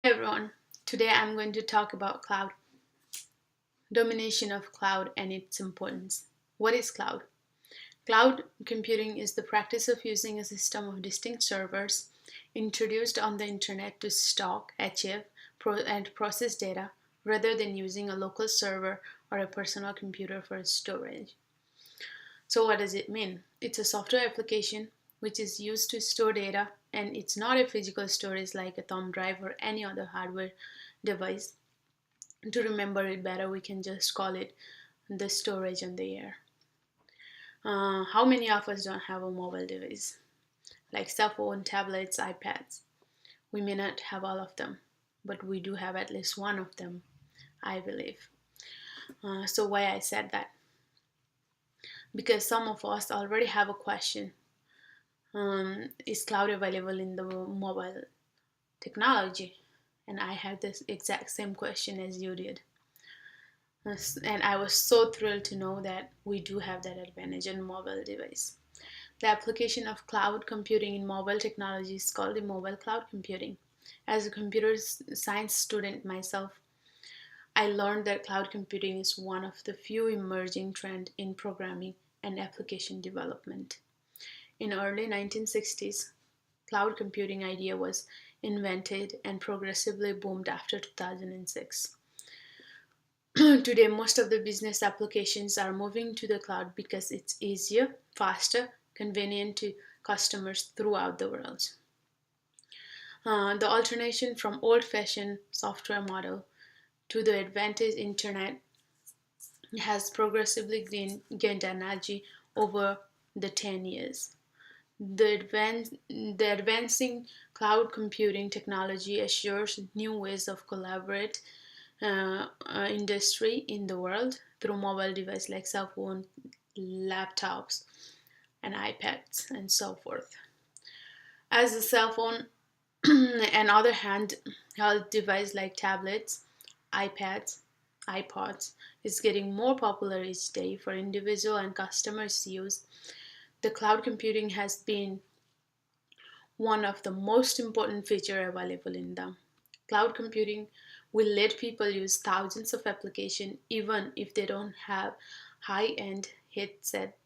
Hey everyone, today I'm going to talk about cloud, domination of cloud and its importance. What is cloud? Cloud computing is the practice of using a system of distinct servers introduced on the internet to stock, achieve, and process data rather than using a local server or a personal computer for storage. So, what does it mean? It's a software application which is used to store data, and it's not a physical storage like a thumb drive or any other hardware device. To remember it better, we can just call it the storage on the air. How many of us don't have a mobile device like cell phone, tablets, iPads? We may not have all of them, but we do have at least one of them, I believe. So why I said that? Because some of us already have a question: Is cloud available in the mobile technology? And I had this exact same question as you did. And I was so thrilled to know that we do have that advantage in mobile device. The application of cloud computing in mobile technology is called the mobile cloud computing. As a computer science student myself, I learned that cloud computing is one of the few emerging trends in programming and application development. In early 1960s, cloud computing idea was invented and progressively boomed after 2006. Today, most of the business applications are moving to the cloud because it's easier, faster, convenient to customers throughout the world. The alternation from old-fashioned software model to the advanced internet has progressively gained energy over the 10 years. The advancing cloud computing technology assures new ways of collaborate industry in the world through mobile devices like cell phones, laptops, and iPads, and so forth. As a cell phone and other handheld device like tablets, iPads, iPods is getting more popular each day for individual and customers use. The cloud computing has been one of the most important features available in them. Cloud computing will let people use thousands of applications even if they don't have high-end handset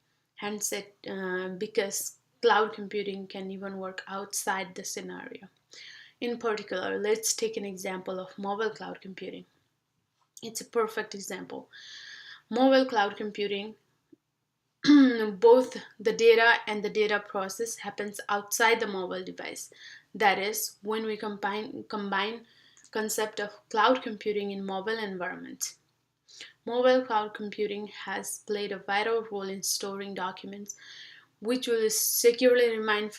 because cloud computing can even work outside the scenario. In particular, let's take an example of mobile cloud computing. It's a perfect example. Mobile cloud computing, both the data and the data process happens outside the mobile device. That is, when we combine concept of cloud computing in mobile environments. Mobile cloud computing has played a vital role in storing documents which will securely remain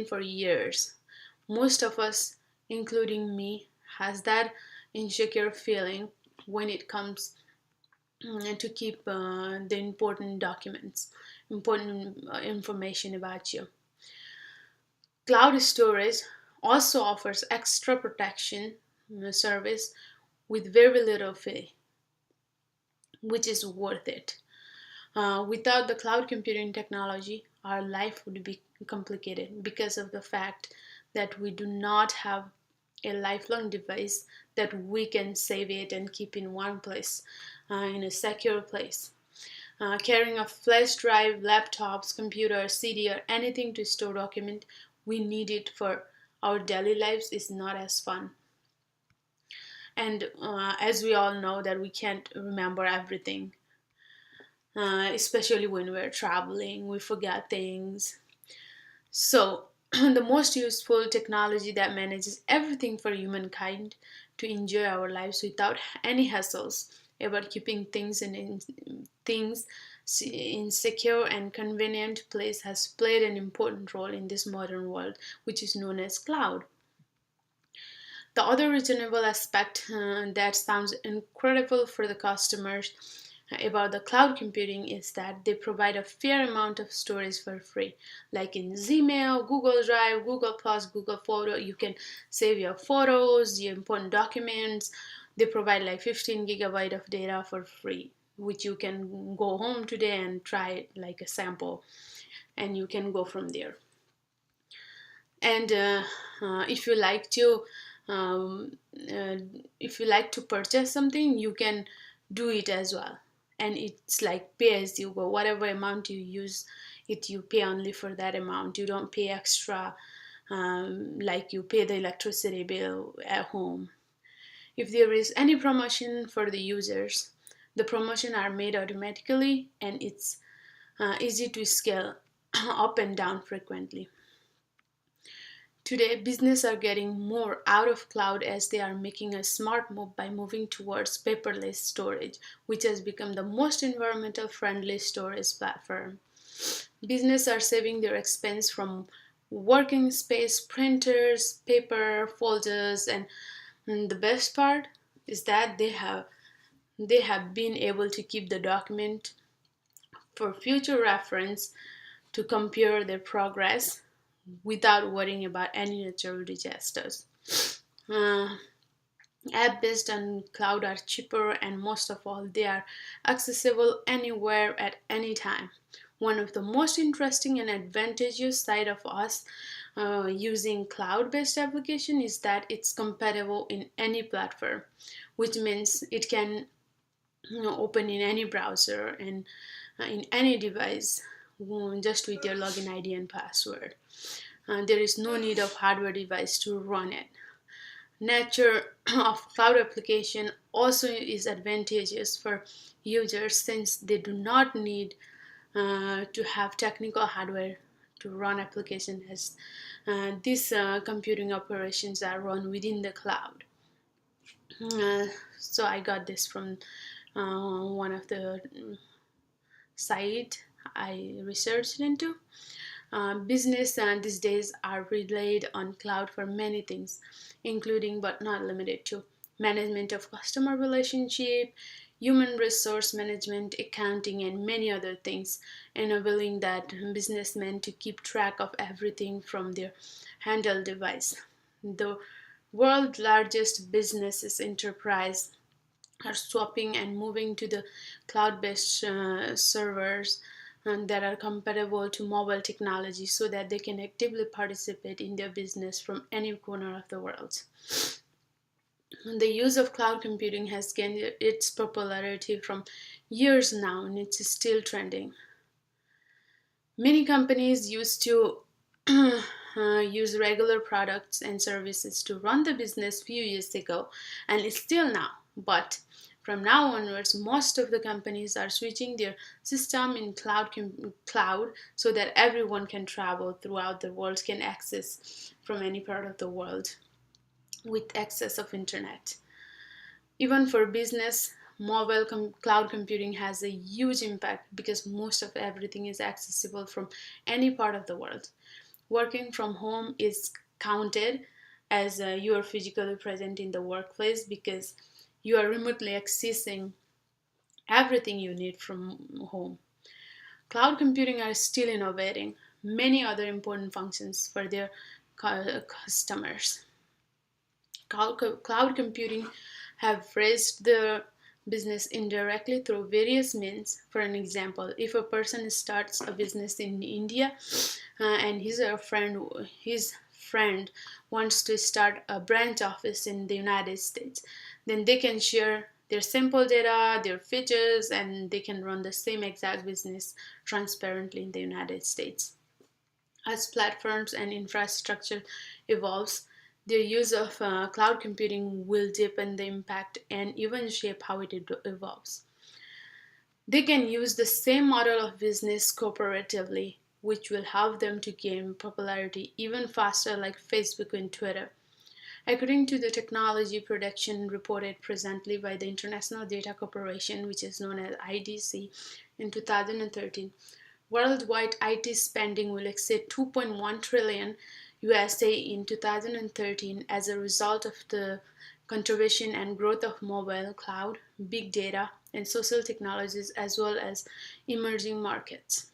for years. Most of us, including me, has that insecure feeling when it comes to keep the important documents, important information about you. Cloud storage also offers extra protection service with very little fee, which is worth it. Without the cloud computing technology, our life would be complicated because of the fact that we do not have a lifelong device that we can save it and keep in one place, in a secure place. Carrying a flash drive, laptops, computer, CD, or anything to store document we need it for our daily lives is not as fun. And as we all know that we can't remember everything, especially when we're traveling, we forget things. So, the most useful technology that manages everything for humankind to enjoy our lives without any hassles about keeping things in secure and convenient place has played an important role in this modern world, which is known as cloud. The other reasonable aspect that sounds incredible for the customers about the cloud computing is that they provide a fair amount of storage for free. Like in Gmail, Google Drive, Google Plus, Google Photo, you can save your photos, your important documents. They provide like 15 gigabyte of data for free, which you can go home today and try like a sample, and you can go from there. And if you like to um, uh, if you like to purchase something, you can do it as well. And it's like pay as you go. Whatever amount you use it, you pay only for that amount. You don't pay extra, like you pay the electricity bill at home. If there is any promotion for the users, the promotion are made automatically, and it's easy to scale up and down frequently. Today, businesses are getting more out of cloud as they are making a smart move by moving towards paperless storage, which has become the most environmental friendly storage platform. Businesses are saving their expense from working space, printers, paper, folders, and the best part is that they have been able to keep the document for future reference to compare their progress without worrying about any natural disasters. Uh, Apps based on cloud are cheaper, and most of all, they are accessible anywhere at any time. One of the most interesting and advantageous side of us using cloud-based application is that it's compatible in any platform, which means it can open in any browser and in any device, just with your login ID and password. There is no need of hardware device to run it. Nature of cloud application also is advantageous for users since they do not need to have technical hardware to run application, as these computing operations are run within the cloud. Uh, so I got this from one of the site I researched into. Business these days are relied on cloud for many things, including but not limited to management of customer relationship, human resource management, accounting, and many other things, enabling that businessmen to keep track of everything from their handheld device. The world's largest businesses enterprise are swapping and moving to the cloud-based servers that are compatible to mobile technology so that they can actively participate in their business from any corner of the world. The use of cloud computing has gained its popularity from years now, and it's still trending. Many companies used to use regular products and services to run the business few years ago, and it's still now. But from now onwards, most of the companies are switching their system in cloud so that everyone can travel throughout the world, can access from any part of the world with access of internet. Even for business, mobile cloud computing has a huge impact because most of everything is accessible from any part of the world. Working from home is counted as you are physically present in the workplace because you are remotely accessing everything you need from home. Cloud computing are still innovating many other important functions for their customers. Cloud computing have raised the business indirectly through various means. For an example, if a person starts a business in India and his friend wants to start a branch office in the United States, then they can share their sample data, their features, and they can run the same exact business transparently in the United States. As platforms and infrastructure evolves, their use of cloud computing will deepen the impact and even shape how it evolves. They can use the same model of business cooperatively, which will help them to gain popularity even faster, like Facebook and Twitter. According to the technology production reported presently by the International Data Corporation, which is known as IDC, in 2013, worldwide IT spending will exceed 2.1 trillion USA in 2013 as a result of the contribution and growth of mobile, cloud, big data, and social technologies as well as emerging markets.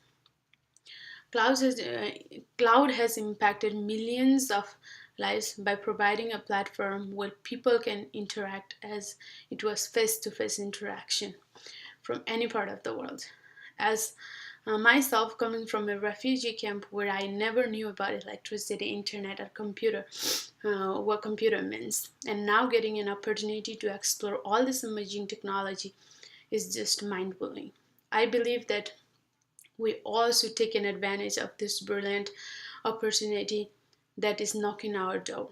Cloud has, uh, Cloud has impacted millions of lives by providing a platform where people can interact as it was face to face interaction from any part of the world. As Myself, coming from a refugee camp where I never knew about electricity, internet, or computer, what computer means, and now getting an opportunity to explore all this emerging technology is just mind blowing. I believe that we all should take an advantage of this brilliant opportunity that is knocking our door.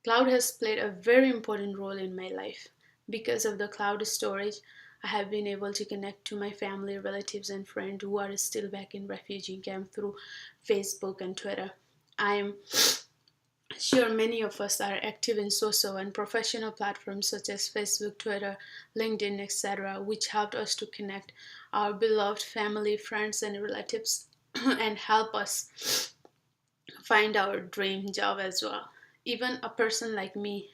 Cloud has played a very important role in my life. Because of the cloud storage, I have been able to connect to my family, relatives, and friends who are still back in refugee camp through Facebook and Twitter. I am sure many of us are active in social and professional platforms such as Facebook, Twitter, LinkedIn, etc., which helped us to connect our beloved family, friends, and relatives and help us find our dream job as well. Even a person like me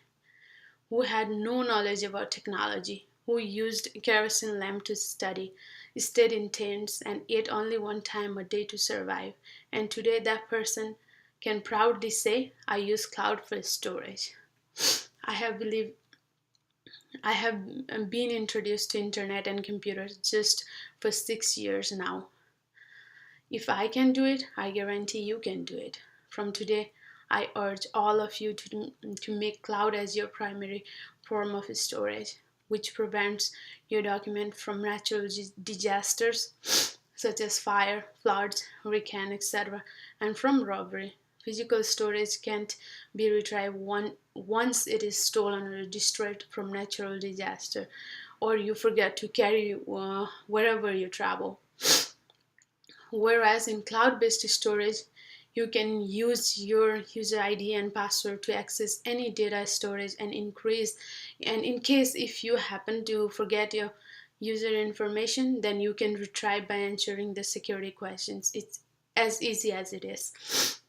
who had no knowledge about technology, who used kerosene lamp to study, stayed in tents, and ate only one time a day to survive. And today, that person can proudly say, "I use cloud for storage." I have believed I have been introduced to internet and computers just for 6 years now. If I can do it, I guarantee you can do it. From today, I urge all of you to make cloud as your primary form of storage, which prevents your document from natural disasters such as fire, floods, hurricane, etc., and from robbery. Physical storage can't be retrieved once it is stolen or destroyed from natural disaster, or you forget to carry wherever you travel. Whereas in cloud-based storage, you can use your user ID and password to access any data storage and increase. And in case if you happen to forget your user information, then you can retrieve by answering the security questions. It's as easy as it is.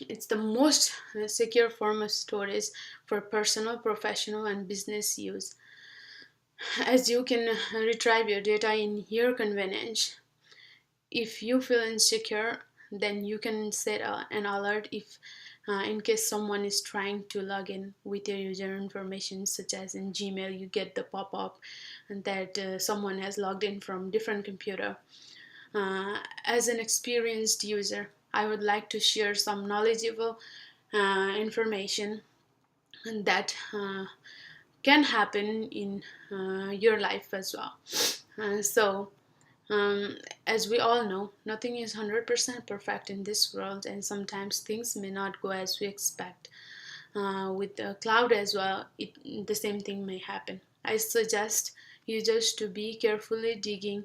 It's the most secure form of storage for personal, professional, and business use, as you can retrieve your data in your convenience. If you feel insecure, then you can set an alert if in case someone is trying to log in with your user information, such as in Gmail you get the pop-up and that someone has logged in from different computer. As an experienced user, I would like to share some knowledgeable information that can happen in your life as well. So as we all know, nothing is 100% perfect in this world, and sometimes things may not go as we expect. With the cloud as well, the same thing may happen. I suggest users to be carefully digging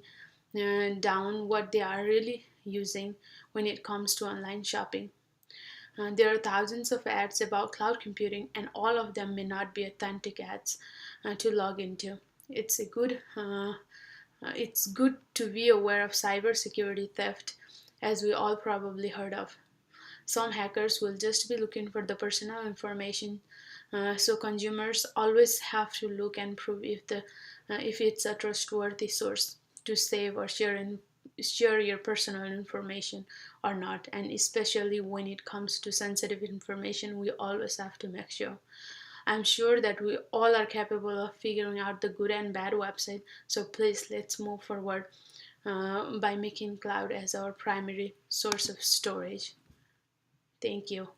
down what they are really using when it comes to online shopping. There are thousands of ads about cloud computing, and all of them may not be authentic ads to log into. It's a good it's good to be aware of cybersecurity theft, as we all probably heard of. Some hackers will just be looking for the personal information, so consumers always have to look and prove if it's a trustworthy source to save or share your personal information or not. And especially when it comes to sensitive information, we always have to make sure. I'm sure that we all are capable of figuring out the good and bad website, so please let's move forward by making cloud as our primary source of storage. Thank you.